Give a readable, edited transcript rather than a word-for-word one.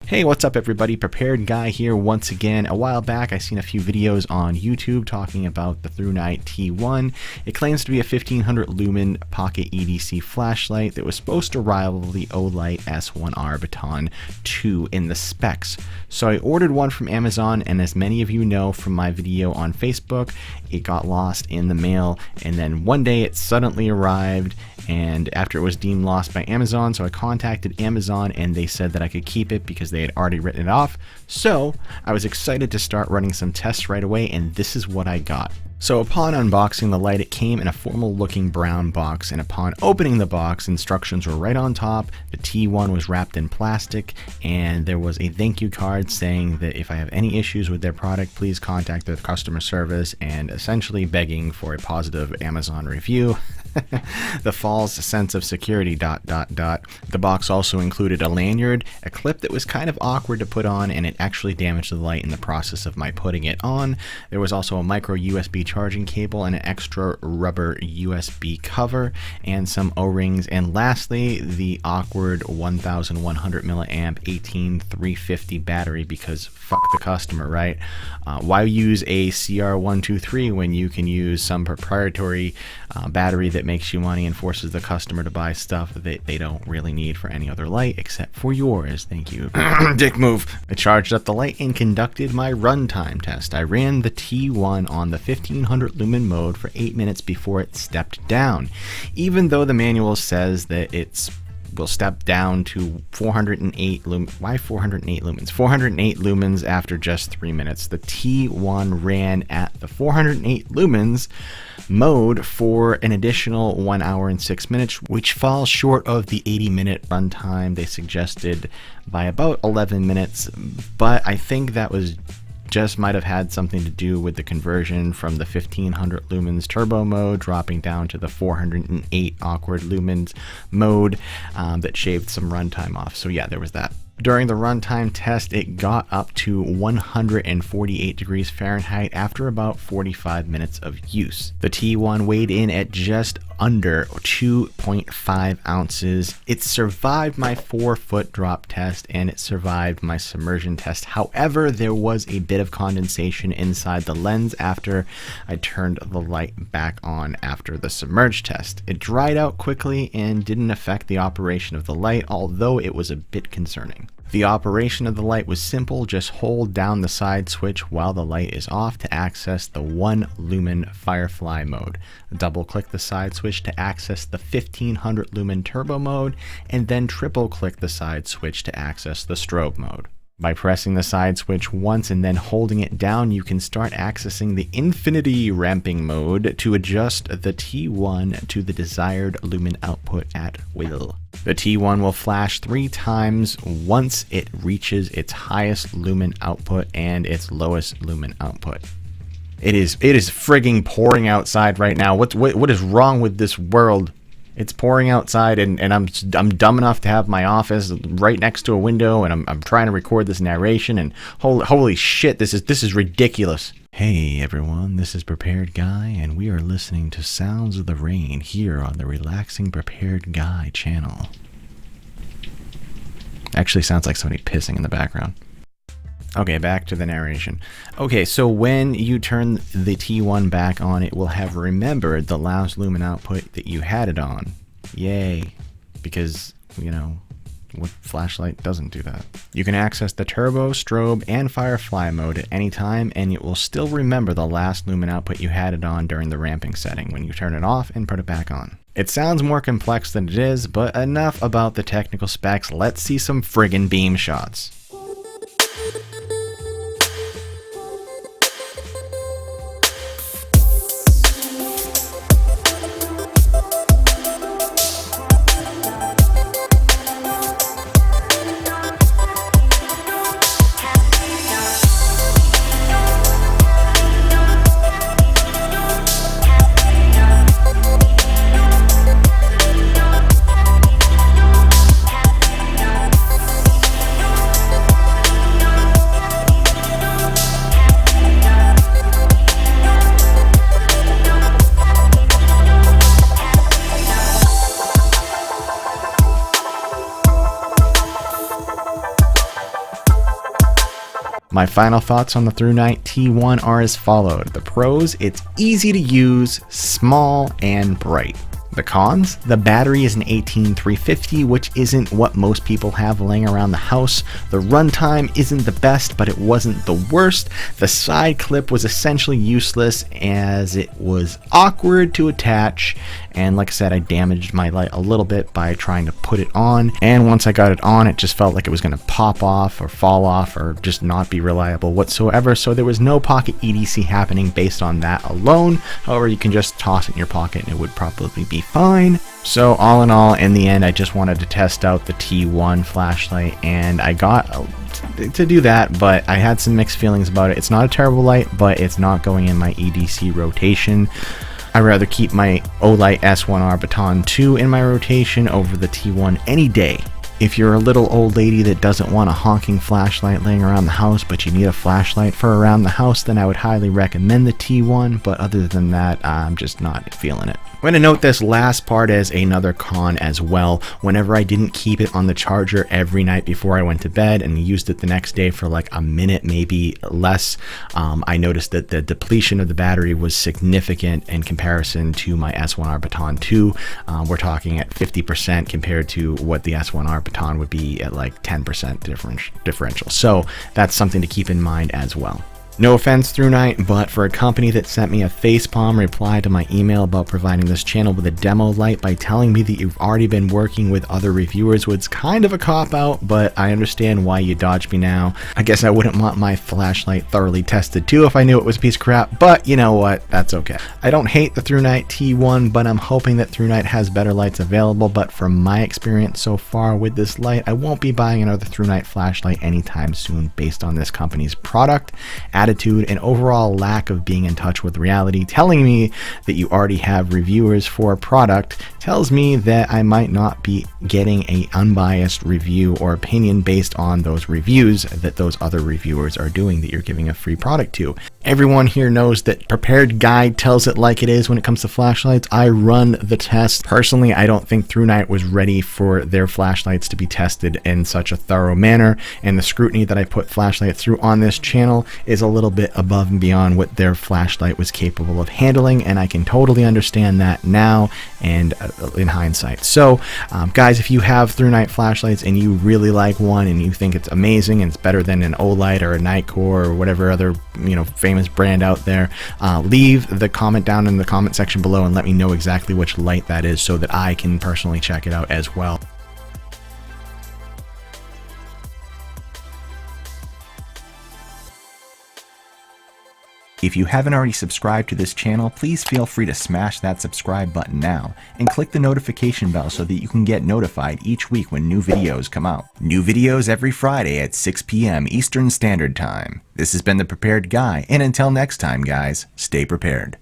Hey, what's up everybody? Prepared Guy here once again. A while back I seen a few videos on YouTube talking about the Thrunite T1. It claims to be a 1500 lumen pocket EDC flashlight that was supposed to rival the Olight S1R Baton 2 in the specs. So I ordered one from Amazon, and as many of you know from my video on Facebook, it got lost in the mail, and then one day it suddenly arrived, and after it was deemed lost by Amazon, so I contacted Amazon and they said that I could keep it because they had already written it off. So I was excited to start running some tests right away, and this is what I got. So upon unboxing the light, it came in a formal looking brown box, and upon opening the box, instructions were right on top. The T1 was wrapped in plastic, and there was a thank you card saying that if I have any issues with their product, please contact their customer service, and essentially begging for a positive Amazon review. The false sense of security ... The box also included a lanyard, a clip that was kind of awkward to put on, and it actually damaged the light in the process of my putting it on. There was also a micro USB charging cable and an extra rubber USB cover and some O-rings, and lastly the awkward 1100 milliamp 18350 battery, because fuck the customer, right? Why use a CR123 when you can use some proprietary battery that makes you money and forces the customer to buy stuff that they don't really need for any other light except for yours? Thank you. Dick move. I charged up the light and conducted my runtime test. I ran the T1 on the 1500 lumen mode for 8 minutes before it stepped down, even though the manual says that it's will step down to 408 lumens. Why 408 lumens? 408 lumens after just 3 minutes. The T1 ran at the 408 lumens mode for an additional 1 hour and 6 minutes, which falls short of the 80-minute runtime they suggested by about 11 minutes. But I think that was just might have had something to do with the conversion from the 1500 lumens turbo mode dropping down to the 408 awkward lumens mode that shaved some runtime off. So yeah, there was that. During the runtime test, it got up to 148 degrees Fahrenheit after about 45 minutes of use. The T1 weighed in at just under 2.5 ounces. It survived my 4-foot drop test, and it survived my submersion test. However, there was a bit of condensation inside the lens after I turned the light back on after the submerged test. It dried out quickly and didn't affect the operation of the light, although it was a bit concerning. The operation of the light was simple. Just hold down the side switch while the light is off to access the 1 lumen Firefly mode. Double click the side switch to access the 1500 lumen turbo mode, and then triple click the side switch to access the strobe mode. By pressing the side switch once and then holding it down, you can start accessing the infinity ramping mode to adjust the T1 to the desired lumen output at will. The T1 will flash 3 times once it reaches its highest lumen output and its lowest lumen output. It is frigging pouring outside right now. What is wrong with this world? It's pouring outside, and I'm dumb enough to have my office right next to a window, and I'm trying to record this narration, and holy shit, this is ridiculous. Hey everyone, this is Prepared Guy, and we are listening to Sounds of the Rain here on the Relaxing Prepared Guy channel. Actually sounds like somebody pissing in the background. Okay, back to the narration. Okay, so when you turn the T1 back on, it will have remembered the last lumen output that you had it on. Yay. Because, you know, what flashlight doesn't do that? You can access the turbo, strobe, and Firefly mode at any time, and it will still remember the last lumen output you had it on during the ramping setting when you turn it off and put it back on. It sounds more complex than it is, but enough about the technical specs. Let's see some friggin' beam shots. My final thoughts on the Thrunite T1 are as followed. The pros, it's easy to use, small, and bright. The cons, the battery is an 18350, which isn't what most people have laying around the house. The runtime isn't the best, but it wasn't the worst. The side clip was essentially useless as it was awkward to attach. And like I said, I damaged my light a little bit by trying to put it on. And once I got it on, it just felt like it was going to pop off or fall off or just not be reliable whatsoever. So there was no pocket EDC happening based on that alone. However, you can just toss it in your pocket and it would probably be fine. So all in all, in the end, I just wanted to test out the T1 flashlight, and I got to do that, but I had some mixed feelings about it. It's not a terrible light, but it's not going in my EDC rotation. I'd rather keep my Olight S1R Baton 2 in my rotation over the T1 any day. If you're a little old lady that doesn't want a honking flashlight laying around the house, but you need a flashlight for around the house, then I would highly recommend the T1, but other than that, I'm just not feeling it. I'm going to note this last part as another con as well. Whenever I didn't keep it on the charger every night before I went to bed and used it the next day for like a minute, maybe less, I noticed that the depletion of the battery was significant in comparison to my S1R Baton 2. We're talking at 50% compared to what the S1R Baton would be at like 10% differential. So that's something to keep in mind as well. No offense, Thrunite, but for a company that sent me a facepalm reply to my email about providing this channel with a demo light by telling me that you've already been working with other reviewers was kind of a cop-out, but I understand why you dodged me now. I guess I wouldn't want my flashlight thoroughly tested too if I knew it was a piece of crap, but you know what, that's okay. I don't hate the Thrunite T1, but I'm hoping that Thrunite has better lights available, but from my experience so far with this light, I won't be buying another Thrunite flashlight anytime soon based on this company's product, attitude, and overall lack of being in touch with reality. Telling me that you already have reviewers for a product tells me that I might not be getting an unbiased review or opinion based on those reviews that those other reviewers are doing that you're giving a free product to. Everyone here knows that Prepared Guide tells it like it is when it comes to flashlights. I run the test. Personally, I don't think Thrunite was ready for their flashlights to be tested in such a thorough manner, and the scrutiny that I put flashlight through on this channel is a little bit above and beyond what their flashlight was capable of handling, and I can totally understand that now and in hindsight. So guys, if you have Thrunite flashlights and you really like one and you think it's amazing and it's better than an Olight or a Nitecore or whatever other famous brand out there, leave the comment down in the comment section below and let me know exactly which light that is so that I can personally check it out as well. If you haven't already subscribed to this channel, please feel free to smash that subscribe button now and click the notification bell so that you can get notified each week when new videos come out. New videos every Friday at 6 p.m. Eastern Standard Time. This has been The Prepared Guy, and until next time, guys, stay prepared.